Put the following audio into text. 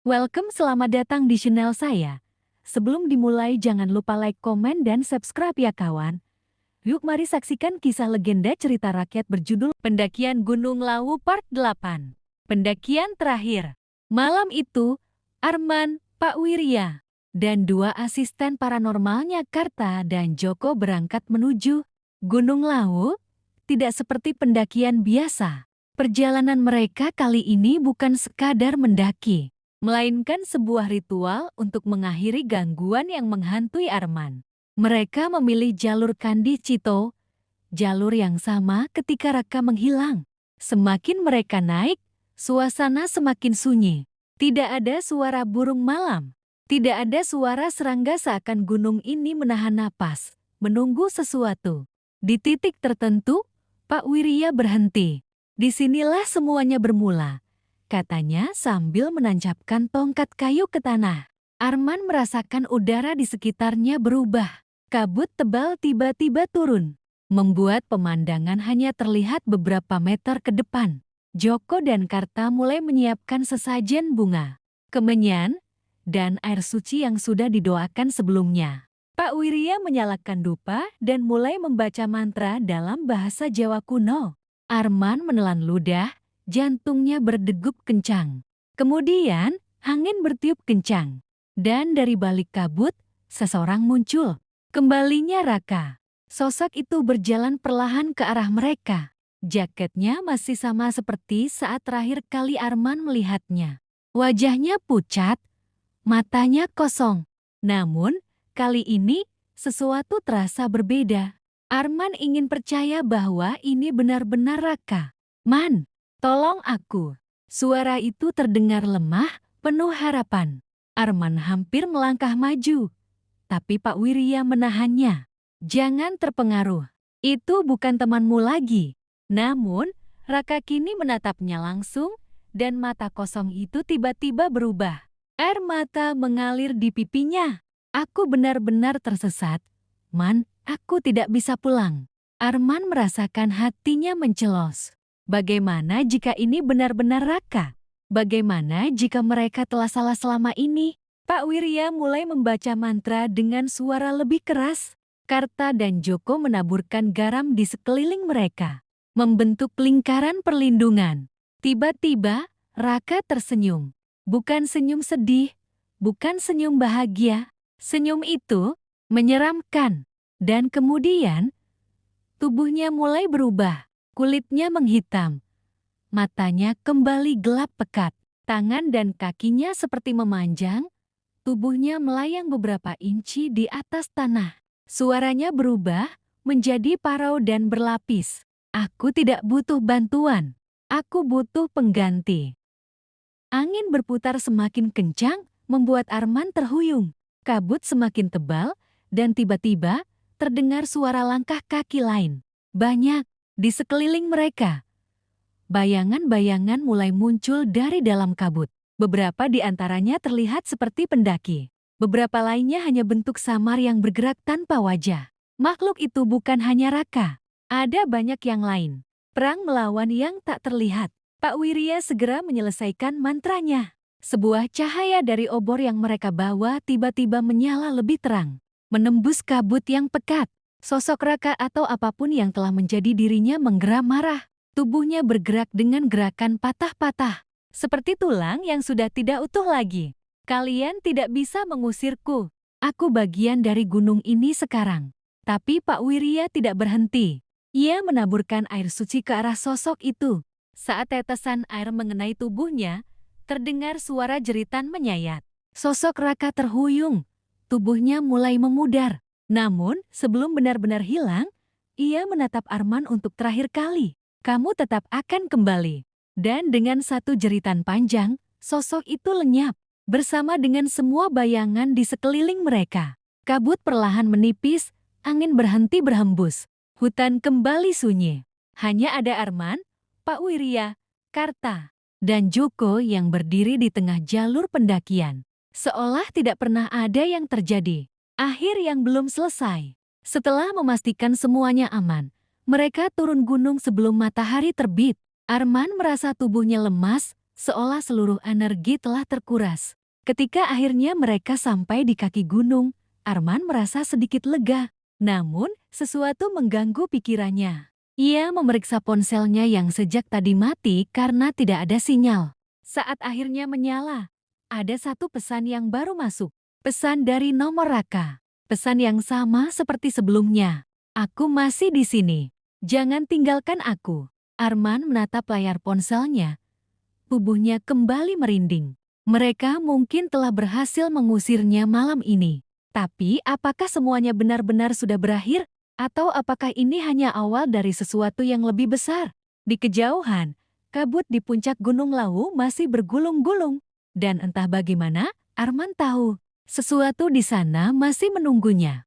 Welcome, selamat datang di channel saya. Sebelum dimulai jangan lupa like, komen, dan subscribe ya kawan. Yuk mari saksikan kisah legenda cerita rakyat berjudul Pendakian Gunung Lawu Part 8. Pendakian terakhir. Malam itu, Arman, Pak Wirya, dan dua asisten paranormalnya Karta dan Joko berangkat menuju Gunung Lawu. Tidak seperti pendakian biasa. Perjalanan mereka kali ini bukan sekadar mendaki, melainkan sebuah ritual untuk mengakhiri gangguan yang menghantui Arman. Mereka memilih jalur Kandi Cito, jalur yang sama ketika Raka menghilang. Semakin mereka naik, suasana semakin sunyi. Tidak ada suara burung malam. Tidak ada suara serangga, seakan gunung ini menahan napas, menunggu sesuatu. Di titik tertentu, Pak Wirya berhenti. Disinilah semuanya bermula, katanya sambil menancapkan tongkat kayu ke tanah. Arman merasakan udara di sekitarnya berubah. Kabut tebal tiba-tiba turun, membuat pemandangan hanya terlihat beberapa meter ke depan. Joko dan Karta mulai menyiapkan sesajen bunga, kemenyan, dan air suci yang sudah didoakan sebelumnya. Pak Wirya menyalakan dupa dan mulai membaca mantra dalam bahasa Jawa kuno. Arman menelan ludah, jantungnya berdegup kencang. Kemudian, angin bertiup kencang. Dan dari balik kabut, seseorang muncul. Kembalinya Raka. Sosok itu berjalan perlahan ke arah mereka. Jaketnya masih sama seperti saat terakhir kali Arman melihatnya. Wajahnya pucat, matanya kosong. Namun, kali ini sesuatu terasa berbeda. Arman ingin percaya bahwa ini benar-benar Raka. "Man, tolong aku." Suara itu terdengar lemah, penuh harapan. Arman hampir melangkah maju, tapi Pak Wirya menahannya. "Jangan terpengaruh. Itu bukan temanmu lagi." Namun, Raka kini menatapnya langsung, dan mata kosong itu tiba-tiba berubah. Air mata mengalir di pipinya. "Aku benar-benar tersesat. Man, aku tidak bisa pulang." Arman merasakan hatinya mencelos. Bagaimana jika ini benar-benar Raka? Bagaimana jika mereka telah salah selama ini? Pak Wirya mulai membaca mantra dengan suara lebih keras. Karta dan Joko menaburkan garam di sekeliling mereka, membentuk lingkaran perlindungan. Tiba-tiba, Raka tersenyum. Bukan senyum sedih, bukan senyum bahagia. Senyum itu menyeramkan. Dan kemudian, tubuhnya mulai berubah. Kulitnya menghitam. Matanya kembali gelap pekat. Tangan dan kakinya seperti memanjang. Tubuhnya melayang beberapa inci di atas tanah. Suaranya berubah menjadi parau dan berlapis. "Aku tidak butuh bantuan. Aku butuh pengganti." Angin berputar semakin kencang, membuat Arman terhuyung. Kabut semakin tebal, dan tiba-tiba terdengar suara langkah kaki lain. Banyak di sekeliling mereka. Bayangan-bayangan mulai muncul dari dalam kabut. Beberapa di antaranya terlihat seperti pendaki. Beberapa lainnya hanya bentuk samar yang bergerak tanpa wajah. Makhluk itu bukan hanya Raka. Ada banyak yang lain. Perang melawan yang tak terlihat. Pak Wirya segera menyelesaikan mantranya. Sebuah cahaya dari obor yang mereka bawa tiba-tiba menyala lebih terang, menembus kabut yang pekat. Sosok Raka atau apapun yang telah menjadi dirinya menggeram marah. Tubuhnya bergerak dengan gerakan patah-patah, seperti tulang yang sudah tidak utuh lagi. "Kalian tidak bisa mengusirku. Aku bagian dari gunung ini sekarang." Tapi Pak Wirya tidak berhenti. Ia menaburkan air suci ke arah sosok itu. Saat tetesan air mengenai tubuhnya, terdengar suara jeritan menyayat. Sosok Raka terhuyung. Tubuhnya mulai memudar. Namun, sebelum benar-benar hilang, ia menatap Arman untuk terakhir kali. "Kamu tetap akan kembali." Dan dengan satu jeritan panjang, sosok itu lenyap, bersama dengan semua bayangan di sekeliling mereka. Kabut perlahan menipis, angin berhenti berhembus. Hutan kembali sunyi. Hanya ada Arman, Pak Wirya, Karta, dan Joko yang berdiri di tengah jalur pendakian. Seolah tidak pernah ada yang terjadi. Akhir yang belum selesai. Setelah memastikan semuanya aman, mereka turun gunung sebelum matahari terbit. Arman merasa tubuhnya lemas, seolah seluruh energi telah terkuras. Ketika akhirnya mereka sampai di kaki gunung, Arman merasa sedikit lega. Namun, sesuatu mengganggu pikirannya. Ia memeriksa ponselnya yang sejak tadi mati karena tidak ada sinyal. Saat akhirnya menyala, ada satu pesan yang baru masuk. Pesan dari nomor Raka. Pesan yang sama seperti sebelumnya. Aku masih di sini. Jangan tinggalkan aku. Arman menatap layar ponselnya. Tubuhnya kembali merinding. Mereka mungkin telah berhasil mengusirnya malam ini. Tapi apakah semuanya benar-benar sudah berakhir? Atau apakah ini hanya awal dari sesuatu yang lebih besar? Di kejauhan, kabut di puncak Gunung Lawu masih bergulung-gulung. Dan entah bagaimana, Arman tahu, sesuatu di sana masih menunggunya.